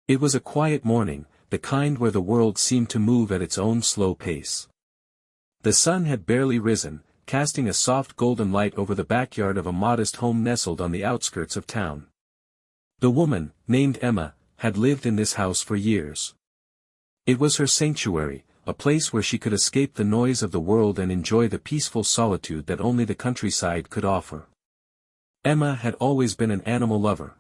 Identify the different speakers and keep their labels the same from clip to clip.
Speaker 1: It was a quiet morning, the kind where the world seemed to move at its own slow pace. The sun had barely risen, casting a soft golden light over the backyard of a modest home nestled on the outskirts of town. The woman, named Emma, had lived in this house for years. It was her sanctuary, a place where she could escape the noise of the world and enjoy the peaceful solitude that only the countryside could offer. Emma had always been an animal lover.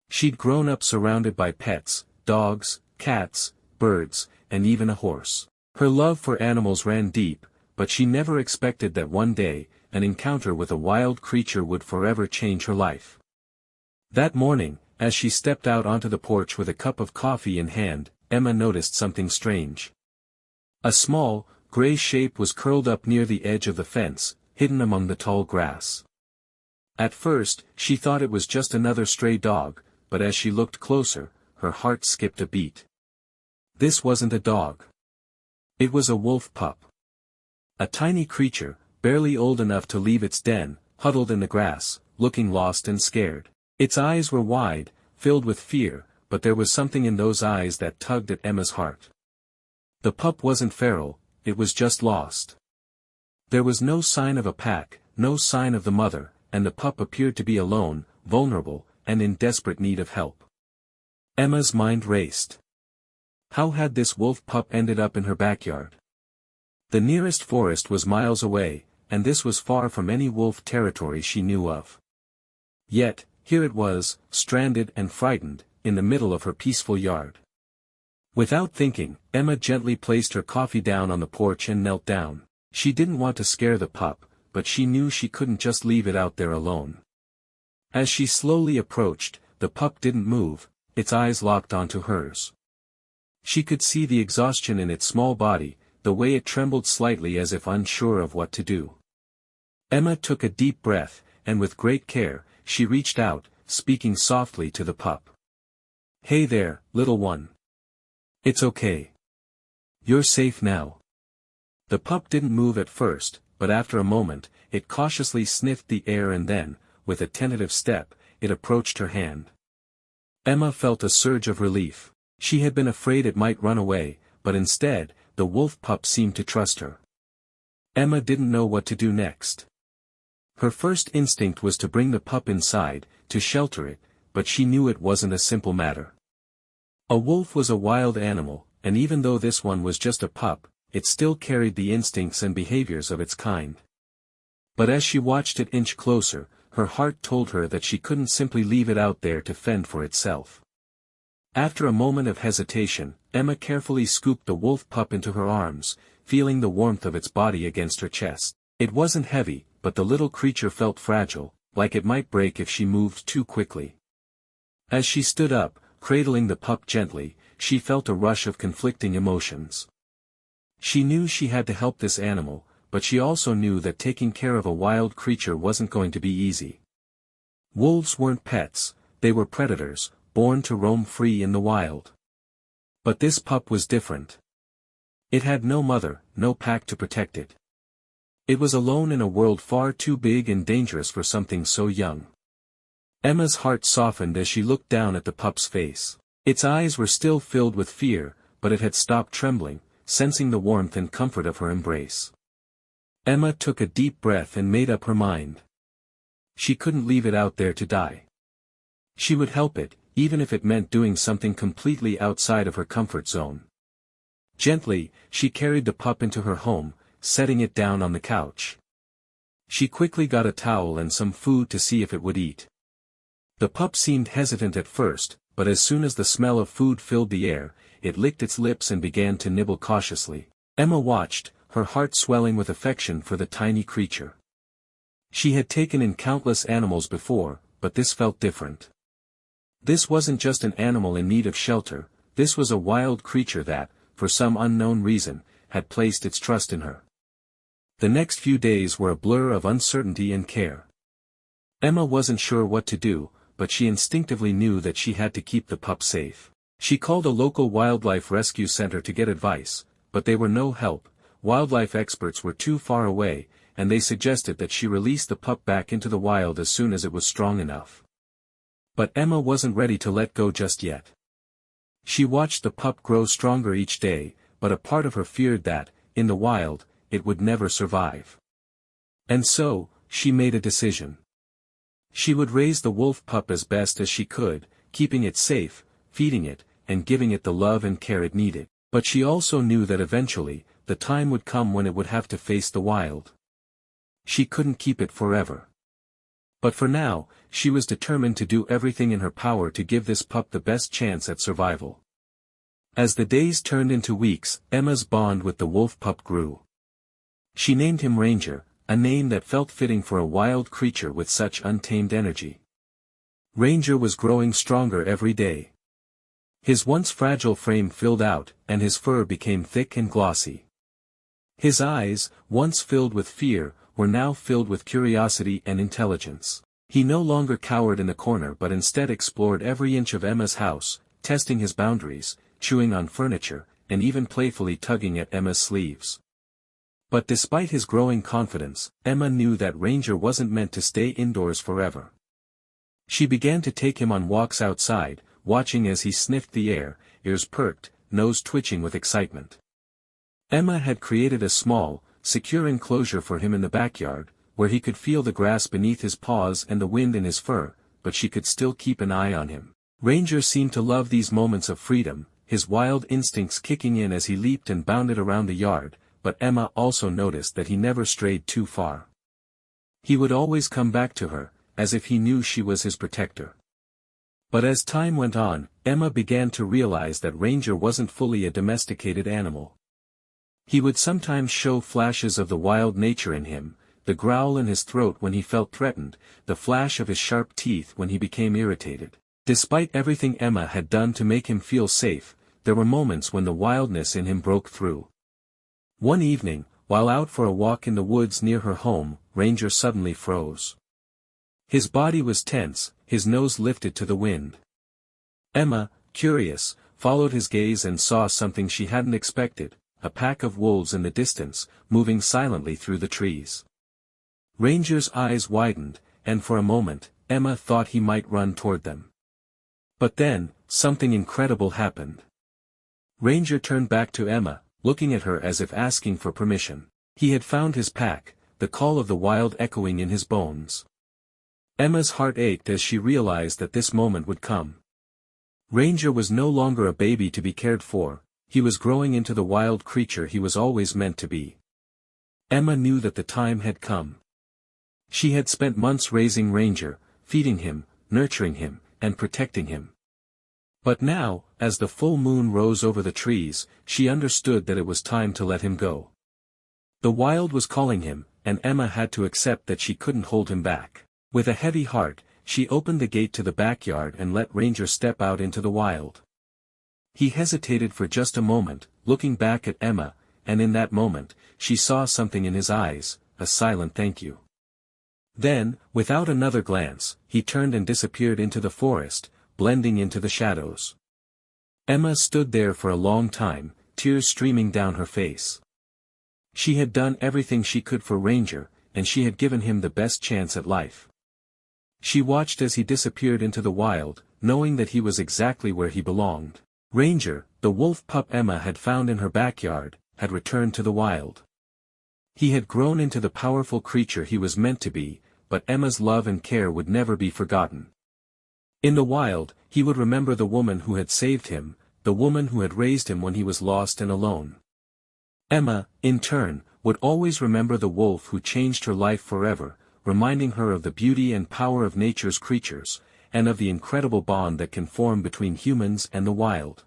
Speaker 1: She'd grown up surrounded by pets, dogs, cats, birds, and even a horse. Her love for animals ran deep, but she never expected that one day, an encounter with a wild creature would forever change her life. That morning, as she stepped out onto the porch with a cup of coffee in hand, Emma noticed something strange. A small, gray shape was curled up near the edge of the fence, hidden among the tall grass. At first, she thought it was just another stray dog, but as she looked closer, her heart skipped a beat. This wasn't a dog. It was a wolf pup. A tiny creature, barely old enough to leave its den, huddled in the grass, looking lost and scared. Its eyes were wide, filled with fear, but there was something in those eyes that tugged at Emma's heart. The pup wasn't feral, it was just lost. There was no sign of a pack, no sign of the mother, and the pup appeared to be alone, vulnerable, and in desperate need of help. Emma's mind raced. How had this wolf pup ended up in her backyard? The nearest forest was miles away, and this was far from any wolf territory she knew of. Yet, here it was, stranded and frightened, in the middle of her peaceful yard. Without thinking, Emma gently placed her coffee down on the porch and knelt down. She didn't want to scare the pup, but she knew she couldn't just leave it out there alone. As she slowly approached, the pup didn't move, its eyes locked onto hers. She could see the exhaustion in its small body, the way it trembled slightly as if unsure of what to do. Emma took a deep breath, and with great care, she reached out, speaking softly to the pup. "Hey there, little one. It's okay. You're safe now." The pup didn't move at first, but after a moment, it cautiously sniffed the air and then, with a tentative step, it approached her hand. Emma felt a surge of relief. She had been afraid it might run away, but instead, the wolf pup seemed to trust her. Emma didn't know what to do next. Her first instinct was to bring the pup inside, to shelter it, but she knew it wasn't a simple matter. A wolf was a wild animal, and even though this one was just a pup, it still carried the instincts and behaviors of its kind. But as she watched it inch closer, her heart told her that she couldn't simply leave it out there to fend for itself. After a moment of hesitation, Emma carefully scooped the wolf pup into her arms, feeling the warmth of its body against her chest. It wasn't heavy, but the little creature felt fragile, like it might break if she moved too quickly. As she stood up, cradling the pup gently, she felt a rush of conflicting emotions. She knew she had to help this animal, but she also knew that taking care of a wild creature wasn't going to be easy. Wolves weren't pets, they were predators, born to roam free in the wild. But this pup was different. It had no mother, no pack to protect it. It was alone in a world far too big and dangerous for something so young. Emma's heart softened as she looked down at the pup's face. Its eyes were still filled with fear, but it had stopped trembling, sensing the warmth and comfort of her embrace. Emma took a deep breath and made up her mind. She couldn't leave it out there to die. She would help it, even if it meant doing something completely outside of her comfort zone. Gently, she carried the pup into her home, setting it down on the couch. She quickly got a towel and some food to see if it would eat. The pup seemed hesitant at first, but as soon as the smell of food filled the air, it licked its lips and began to nibble cautiously. Emma watched, her heart swelling with affection for the tiny creature. She had taken in countless animals before, but this felt different. This wasn't just an animal in need of shelter, this was a wild creature that, for some unknown reason, had placed its trust in her. The next few days were a blur of uncertainty and care. Emma wasn't sure what to do, but she instinctively knew that she had to keep the pup safe. She called a local wildlife rescue center to get advice, but they were no help. Wildlife experts were too far away, and they suggested that she release the pup back into the wild as soon as it was strong enough. But Emma wasn't ready to let go just yet. She watched the pup grow stronger each day, but a part of her feared that, in the wild, it would never survive. And so, she made a decision. She would raise the wolf pup as best as she could, keeping it safe, feeding it, and giving it the love and care it needed. But she also knew that eventually, the time would come when it would have to face the wild. She couldn't keep it forever. But for now, she was determined to do everything in her power to give this pup the best chance at survival. As the days turned into weeks, Emma's bond with the wolf pup grew. She named him Ranger, a name that felt fitting for a wild creature with such untamed energy. Ranger was growing stronger every day. His once fragile frame filled out, and his fur became thick and glossy. His eyes, once filled with fear, were now filled with curiosity and intelligence. He no longer cowered in the corner but instead explored every inch of Emma's house, testing his boundaries, chewing on furniture, and even playfully tugging at Emma's sleeves. But despite his growing confidence, Emma knew that Ranger wasn't meant to stay indoors forever. She began to take him on walks outside, watching as he sniffed the air, ears perked, nose twitching with excitement. Emma had created a small, secure enclosure for him in the backyard, where he could feel the grass beneath his paws and the wind in his fur, but she could still keep an eye on him. Ranger seemed to love these moments of freedom, his wild instincts kicking in as he leaped and bounded around the yard, but Emma also noticed that he never strayed too far. He would always come back to her, as if he knew she was his protector. But as time went on, Emma began to realize that Ranger wasn't fully a domesticated animal. He would sometimes show flashes of the wild nature in him, the growl in his throat when he felt threatened, the flash of his sharp teeth when he became irritated. Despite everything Emma had done to make him feel safe, there were moments when the wildness in him broke through. One evening, while out for a walk in the woods near her home, Ranger suddenly froze. His body was tense, his nose lifted to the wind. Emma, curious, followed his gaze and saw something she hadn't expected, a pack of wolves in the distance, moving silently through the trees. Ranger's eyes widened, and for a moment, Emma thought he might run toward them. But then, something incredible happened. Ranger turned back to Emma, looking at her as if asking for permission. He had found his pack, the call of the wild echoing in his bones. Emma's heart ached as she realized that this moment would come. Ranger was no longer a baby to be cared for, he was growing into the wild creature he was always meant to be. Emma knew that the time had come. She had spent months raising Ranger, feeding him, nurturing him, and protecting him. But now, as the full moon rose over the trees, she understood that it was time to let him go. The wild was calling him, and Emma had to accept that she couldn't hold him back. With a heavy heart, she opened the gate to the backyard and let Ranger step out into the wild. He hesitated for just a moment, looking back at Emma, and in that moment, she saw something in his eyes, a silent thank you. Then, without another glance, he turned and disappeared into the forest, blending into the shadows. Emma stood there for a long time, tears streaming down her face. She had done everything she could for Ranger, and she had given him the best chance at life. She watched as he disappeared into the wild, knowing that he was exactly where he belonged. Ranger, the wolf pup Emma had found in her backyard, had returned to the wild. He had grown into the powerful creature he was meant to be, but Emma's love and care would never be forgotten. In the wild, he would remember the woman who had saved him, the woman who had raised him when he was lost and alone. Emma, in turn, would always remember the wolf who changed her life forever, reminding her of the beauty and power of nature's creatures, and of the incredible bond that can form between humans and the wild.